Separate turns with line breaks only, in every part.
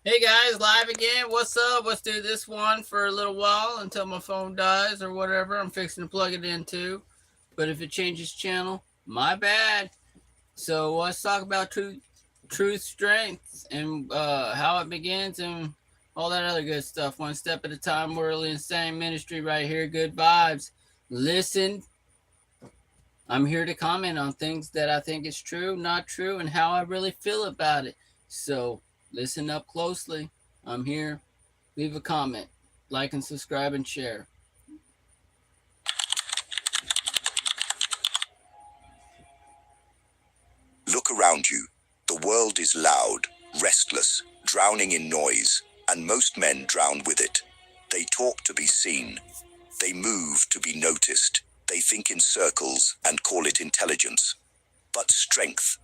Hey guys, live again. What's up? Let's do this one for a little while until my phone dies or whatever. I'm fixing to plug it into. But if it changes channel, my bad. So let's talk about truth, strength, and how it begins and all that other good stuff. One step at a time. Worldly Insane Ministry right here. Good vibes. Listen, I'm here to comment on things that I think is true, not true, and how I really feel about it. So listen up closely. I'm here. Leave a comment, like and subscribe and share.
Look around you. The world is loud, restless, drowning in noise, and most men drown with it. They talk to be seen. They move to be noticed. They think in circles and call it intelligence. But strength,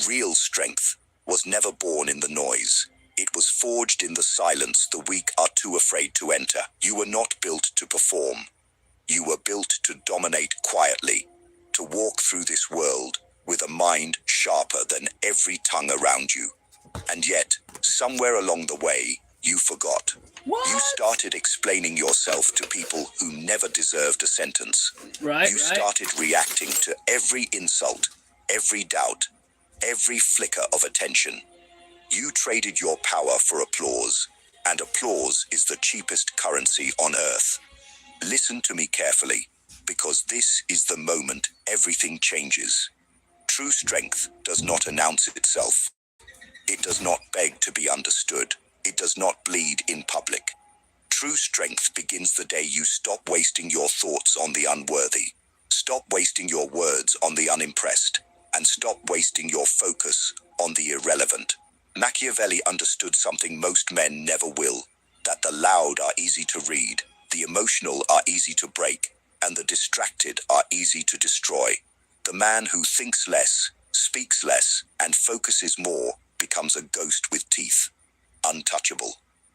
real strength, was never born in the noise. It was forged in the silence the weak are too afraid to enter. You were not built to perform. You were built to dominate quietly, to walk through this world with a mind sharper than every tongue around you. And yet, somewhere along the way, you forgot.
What?
You started explaining yourself to people who never deserved a sentence.
Right.
You started reacting to every insult, every doubt, every flicker of attention. You traded your power for applause, and applause is the cheapest currency on earth. Listen to me carefully, because this is the moment everything changes. True strength does not announce itself. It does not beg to be understood. It does not bleed in public. True strength begins the day you stop wasting your thoughts on the unworthy, stop wasting your words on the unimpressed, and stop wasting your focus on the irrelevant. Machiavelli understood something most men never will, that the loud are easy to read, the emotional are easy to break, and the distracted are easy to destroy. The man who thinks less, speaks less, and focuses more becomes a ghost with teeth. Untouchable,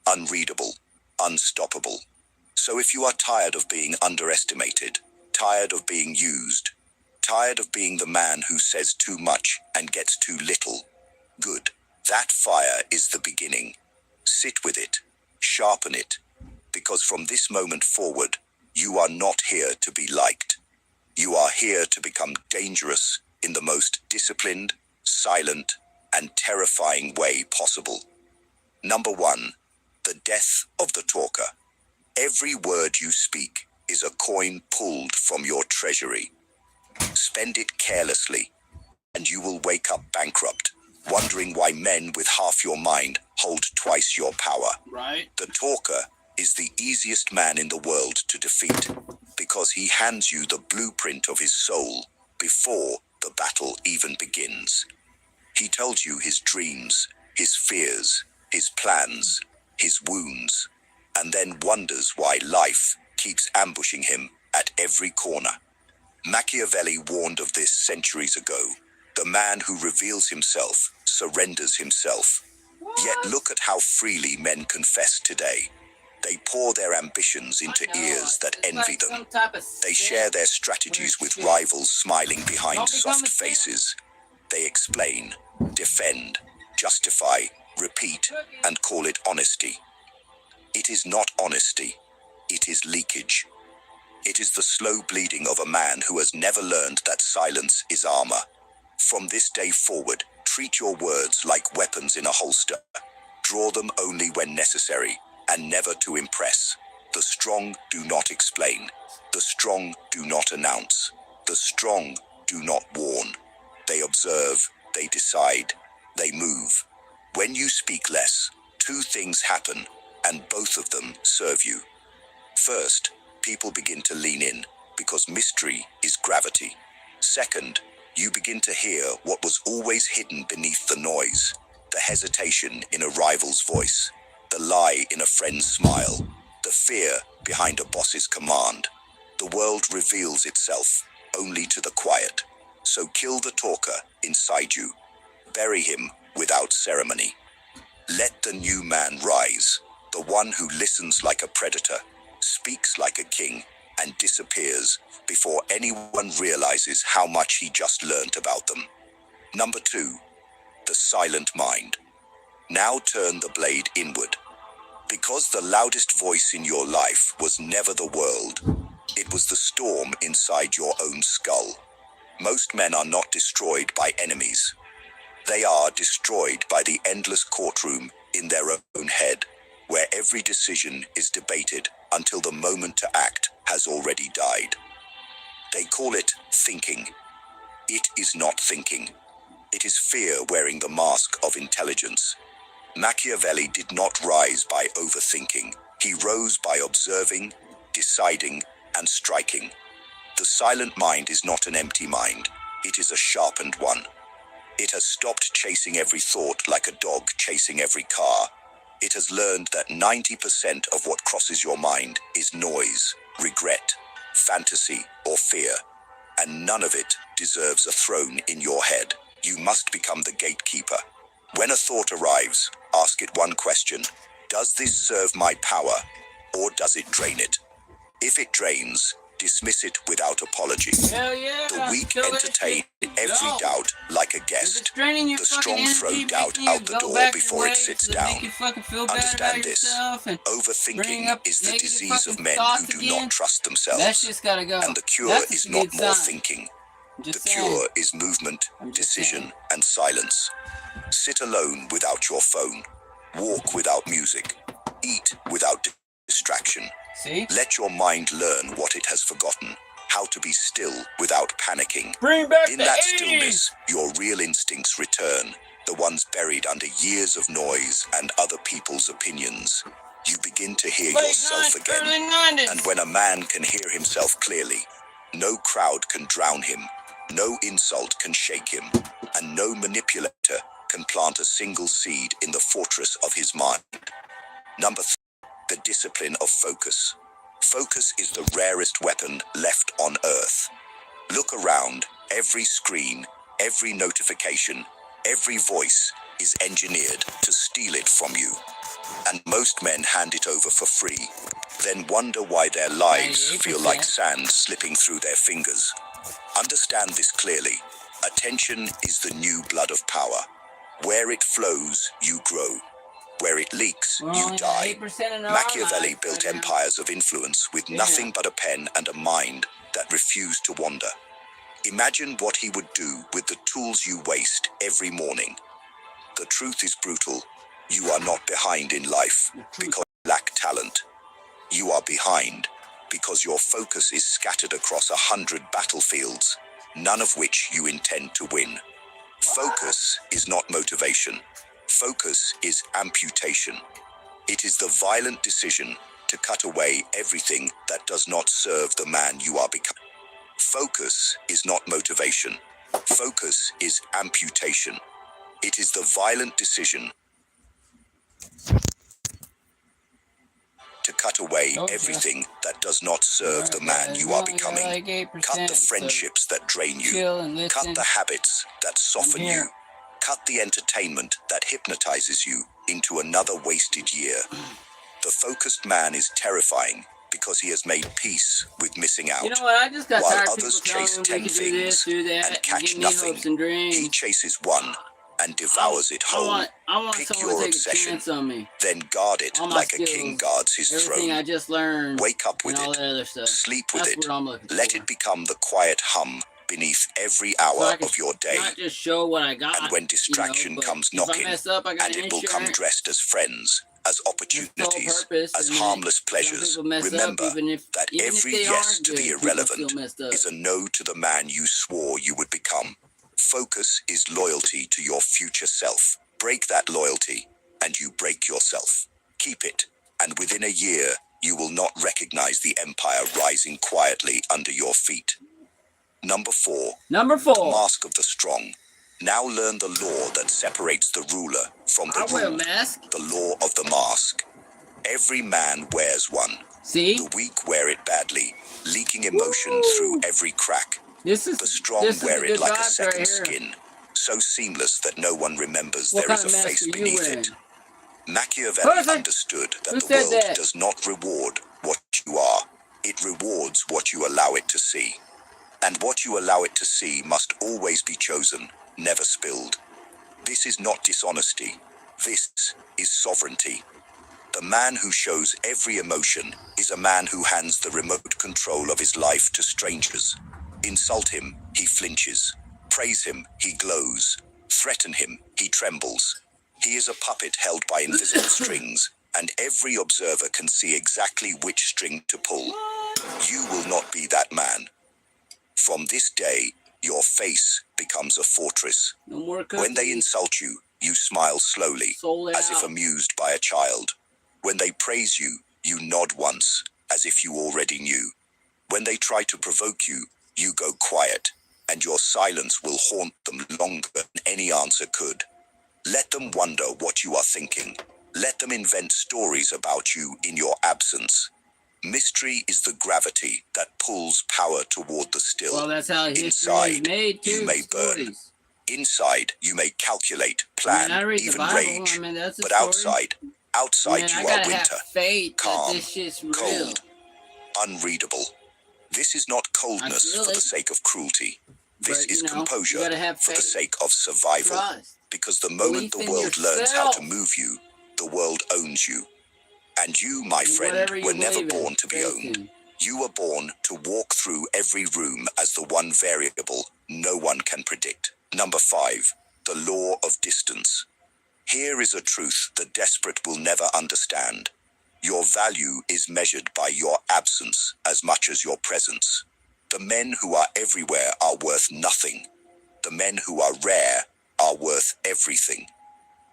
unreadable, unstoppable. So if you are tired of being underestimated, tired of being used, tired of being the man who says too much and gets too little, good. That fire is the beginning. Sit with it, sharpen it, because from this moment forward, you are not here to be liked. You are here to become dangerous in the most disciplined, silent, and terrifying way possible. Number 1, the death of the talker. Every word you speak is a coin pulled from your treasury. Spend it carelessly, and you will wake up bankrupt, wondering why men with half your mind hold twice your power.
Right.
The talker is the easiest man in the world to defeat, because he hands you the blueprint of his soul before the battle even begins. He tells you his dreams, his fears, his plans, his wounds, and then wonders why life keeps ambushing him at every corner. Machiavelli warned of this centuries ago. The man who reveals himself surrenders himself. Yet look at how freely men confess today. They pour their ambitions into ears that envy them. They share their strategies with rivals smiling behind soft faces. They explain, defend, justify, repeat, and call it honesty. It is not honesty. It is leakage. It is the slow bleeding of a man who has never learned that silence is armor. From this day forward, treat your words like weapons in a holster. Draw them only when necessary, and never to impress. The strong do not explain. The strong do not announce. The strong do not warn. They observe, they decide, they move. When you speak less, 2 things happen, and both of them serve you. First, people begin to lean in, because mystery is gravity. Second, you begin to hear what was always hidden beneath the noise, the hesitation in a rival's voice, the lie in a friend's smile, the fear behind a boss's command. The world reveals itself only to the quiet. So kill the talker inside you. Bury him without ceremony. Let the new man rise, the one who listens like a predator, speaks like a king, and disappears before anyone realizes how much he just learned about them. Number 2, the silent mind. Now turn the blade inward. Because the loudest voice in your life was never the world. It was the storm inside your own skull. Most men are not destroyed by enemies. They are destroyed by the endless courtroom in their own head, where every decision is debated until the moment to act has already died. They call it thinking. It is not thinking. It is fear wearing the mask of intelligence. Machiavelli did not rise by overthinking. He rose by observing, deciding, and striking. The silent mind is not an empty mind. It is a sharpened one. It has stopped chasing every thought like a dog chasing every car. It has learned that 90% of what crosses your mind is noise, regret, fantasy, or fear, and none of it deserves a throne in your head. You must become the gatekeeper. When a thought arrives, ask it one question. Does this serve my power, or does it drain it? If it drains, dismiss it without apology.
Hell yeah.
The weak entertain every doubt like a guest.
The
strong throw doubt out the door before it sits down. Understand this. Overthinking is the disease of men who do not trust themselves.
That's just gotta go.
And the cure is not more thinking. The cure is movement, decision, and silence. Sit alone without your phone. Walk without music. Eat without distraction.
See?
Let your mind learn what it has forgotten. How to be still without panicking.
Bring back
In
the
that
80s.
stillness, your real instincts return. The ones buried under years of noise and other people's opinions. You begin to hear yourself again.
Early 90s.
And when a man can hear himself clearly, no crowd can drown him, no insult can shake him, and no manipulator can plant a single seed in the fortress of his mind. Number 3, the discipline of focus. Focus is the rarest weapon left on earth. Look around. Every screen, every notification, every voice is engineered to steal it from you. And most men hand it over for free, then wonder why their lives feel like sand slipping through their fingers. Understand this clearly. Attention is the new blood of power. Where it flows, you grow. Where it leaks, you die. Machiavelli built empires of influence with nothing but a pen and a mind that refused to wander. Imagine what he would do with the tools you waste every morning. The truth is brutal. You are not behind in life because you lack talent. You are behind because your focus is scattered across 100 battlefields, none of which you intend to win. Focus is not motivation. Focus is amputation. It is the violent decision to cut away everything that does not serve the man you are becoming. Focus is not motivation. Focus is amputation. It is the violent decision to cut away everything that does not serve the man you are becoming. Cut the friendships that drain you. Cut the habits that soften you. Cut the entertainment that hypnotizes you into another wasted year. The focused man is terrifying because he has made peace with missing out.
You know what? I just got
While
tired of
others
people telling
chase
me
10
we could do this,
things
do that,
and catch
give me
nothing,
hopes and dreams.
he chases one and devours it whole.
I want
Pick
someone
your
to take
obsession,
a chance on me.
then guard it
All my
like
skills,
a king guards his
everything
throne.
I just learned,
Wake up with
and all
it.
that other stuff.
Sleep with
That's
it.
what I'm looking
Let
for.
it become the quiet hum beneath every
So
hour
I can
of your day.
not just show what I got,
And when distraction
but
comes
if I
knocking,
mess up, I got
and
an
it will come
insurance.
dressed as friends, as opportunities,
Purpose,
as
and
harmless
some
pleasures,
people mess
remember
up, even if
every
they
yes
are
to
good,
the
people
irrelevant
still messed up.
is a no to the man you swore you would become. Focus is loyalty to your future self. Break that loyalty, and you break yourself. Keep it, and within a year, you will not recognize the empire rising quietly under your feet. Number 4. The mask of the strong. Now learn the law that separates the ruler from the
I wear a
ruled.
mask.
The law of the mask. Every man wears one.
See?
The weak wear it badly, leaking emotion through every crack. The strong wear it like a second skin, so seamless that no one remembers there is a face beneath it. Machiavelli understood that the world does not reward what you are. It rewards what you allow it to see. And what you allow it to see must always be chosen, never spilled. This is not dishonesty. This is sovereignty. The man who shows every emotion is a man who hands the remote control of his life to strangers. Insult him, he flinches. Praise him, he glows. Threaten him, he trembles. He is a puppet held by invisible strings, and every observer can see exactly which string to pull. You will not be that man. From this day, your face becomes a fortress.
No more cookies.
When they insult you, you smile slowly,
Sold
as if
out.
amused by a child. When they praise you, you nod once, as if you already knew. When they try to provoke you, you go quiet, and your silence will haunt them longer than any answer could. Let them wonder what you are thinking. Let them invent stories about you in your absence. Mystery is the gravity that pulls power toward the still.
Well, that's how history
Inside,
is made, too.
you may burn.
Stories.
Inside, you may calculate, plan,
I read the
even
Bible.
rage.
I mean, that's a
But
story.
outside
Man,
you
I
are
gotta
winter,
have faith
calm,
that this shit's real.
cold, unreadable. This is not coldness
feel
for the
it.
sake of cruelty. This
But,
is
you know,
composure
you gotta have
for the
faith.
sake of survival.
Trust.
Because the moment
Belief
the
in
world learns how to
yourself.
move you, the world owns you. And you, my
And
friend,
whatever you
were never
believe in,
born to be
faith
owned.
in.
You were born to walk through every room as the one variable no one can predict. Number 5, the law of distance. Here is a truth the desperate will never understand. Your value is measured by your absence as much as your presence. The men who are everywhere are worth nothing. The men who are rare are worth everything.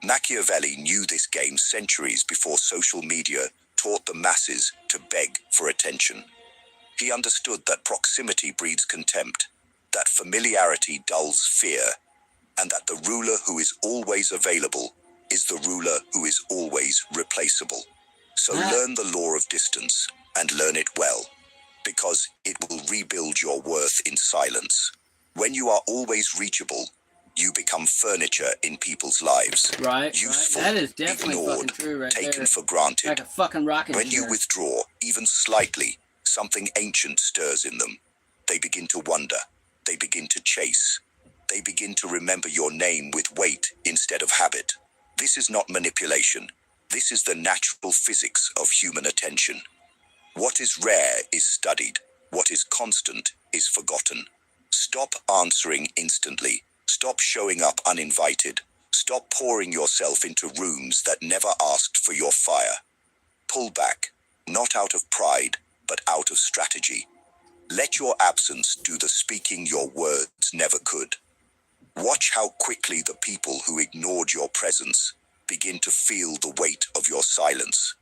Machiavelli knew this game centuries before social media taught the masses to beg for attention. He understood that proximity breeds contempt, that familiarity dulls fear, and that the ruler who is always available is the ruler who is always replaceable. So learn the law of distance, and learn it well, because it will rebuild your worth in silence. When you are always reachable, you become furniture in people's lives.
Right,
Useful,
right. That is definitely
ignored,
fucking true right
taken
there.
for granted.
Like a fucking rocking
When you
chair.
withdraw, even slightly, something ancient stirs in them. They begin to wonder. They begin to chase. They begin to remember your name with weight instead of habit. This is not manipulation. This is the natural physics of human attention. What is rare is studied. What is constant is forgotten. Stop answering instantly. Stop showing up uninvited. Stop pouring yourself into rooms that never asked for your fire. Pull back, not out of pride, but out of strategy. Let your absence do the speaking your words never could. Watch how quickly the people who ignored your presence begin to feel the weight of your silence.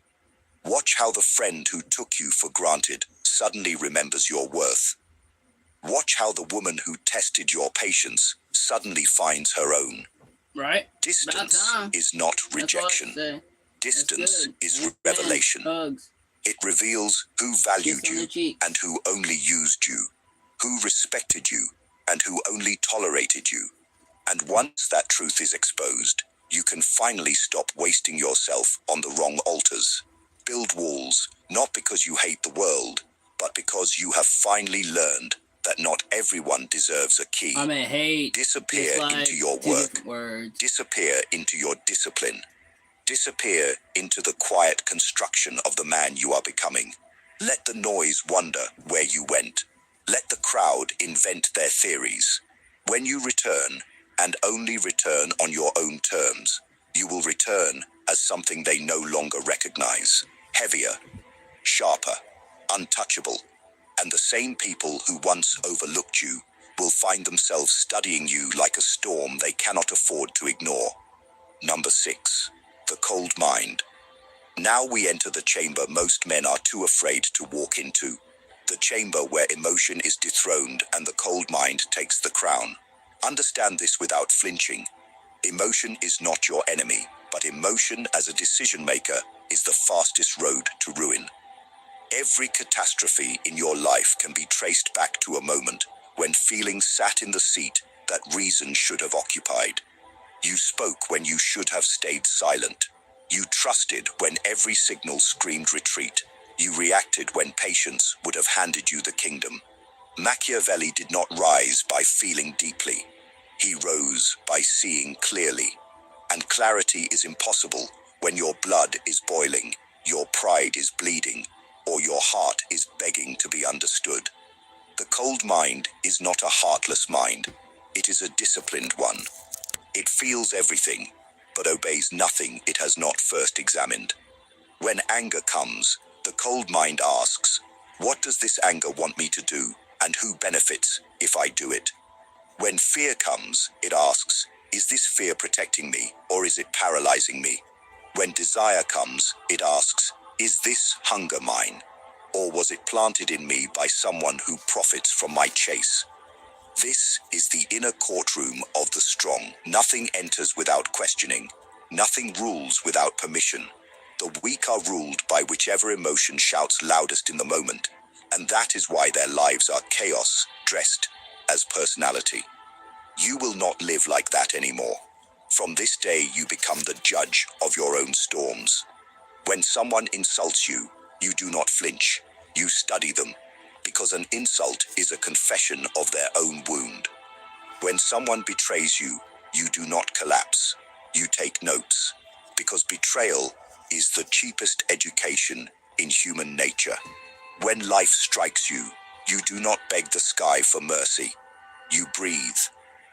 Watch how the friend who took you for granted suddenly remembers your worth. Watch how the woman who tested your patience suddenly finds her own.
Right?
Distance is not rejection. Distance is revelation.
Hugs.
It reveals who valued
Kiss on the
you
cheeks.
and who only used you, who respected you and who only tolerated you. And once that truth is exposed, you can finally stop wasting yourself on the wrong altars. Build walls, not because you hate the world, but because you have finally learned that not everyone deserves a key.
I mean, hate.
Disappear
dislike,
into your
two
work.
different words.
Disappear into your discipline. Disappear into the quiet construction of the man you are becoming. Let the noise wonder where you went. Let the crowd invent their theories. When you return, and only return on your own terms, you will return as something they no longer recognize. Heavier, sharper, untouchable. And the same people who once overlooked you will find themselves studying you like a storm they cannot afford to ignore. Number 6, the cold mind. Now we enter the chamber most men are too afraid to walk into. The chamber where emotion is dethroned and the cold mind takes the crown. Understand this without flinching. Emotion is not your enemy, but emotion as a decision maker is the fastest road to ruin. Every catastrophe in your life can be traced back to a moment when feelings sat in the seat that reason should have occupied. You spoke when you should have stayed silent. You trusted when every signal screamed retreat. You reacted when patience would have handed you the kingdom. Machiavelli did not rise by feeling deeply. He rose by seeing clearly. And clarity is impossible when your blood is boiling, your pride is bleeding, or your heart is begging to be understood. The cold mind is not a heartless mind. It is a disciplined one. It feels everything, but obeys nothing it has not first examined. When anger comes, the cold mind asks, what does this anger want me to do, and who benefits if I do it? When fear comes, it asks, is this fear protecting me, or is it paralyzing me? When desire comes, it asks, is this hunger mine, or was it planted in me by someone who profits from my chase? This is the inner courtroom of the strong. Nothing enters without questioning. Nothing rules without permission. The weak are ruled by whichever emotion shouts loudest in the moment, and that is why their lives are chaos, dressed as personality. You will not live like that anymore. From this day, you become the judge of your own storms. When someone insults you, you do not flinch. You study them, because an insult is a confession of their own wound. When someone betrays you, you do not collapse. You take notes, because betrayal is the cheapest education in human nature. When life strikes you, you do not beg the sky for mercy. You breathe,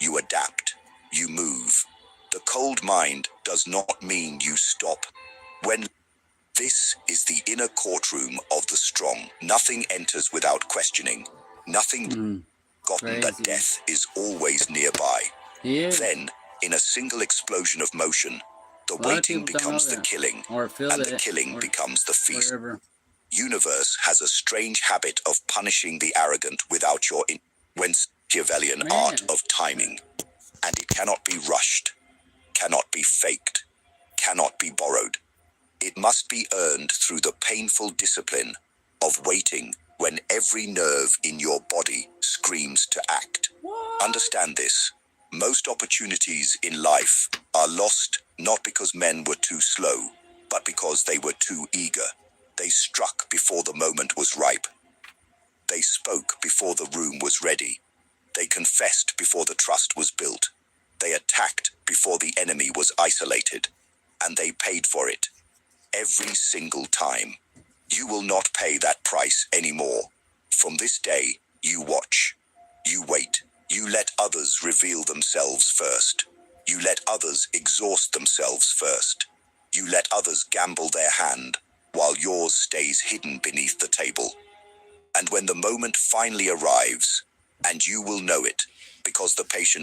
you adapt, you move. The cold mind does not mean you stop. When This is the inner courtroom of the strong. Nothing enters without questioning. Nothing forgotten that death is always nearby.
Yeah.
Then, in a single explosion of motion, the waiting becomes the killing, and the killing becomes the feast.
Whatever.
Universe has a strange habit of punishing the arrogant without your Machiavellian art of timing, and it cannot be rushed, cannot be faked, cannot be borrowed. It must be earned through the painful discipline of waiting when every nerve in your body screams to act.
What?
Understand this. Most opportunities in life are lost not because men were too slow, but because they were too eager. They struck before the moment was ripe. They spoke before the room was ready. They confessed before the trust was built. They attacked before the enemy was isolated. And they paid for it. Every single time. You will not pay that price anymore. From this day, you watch. You wait. You let others reveal themselves first. You let others exhaust themselves first. You let others gamble their hand, while yours stays hidden beneath the table. And when the moment finally arrives, and you will know it, because the patient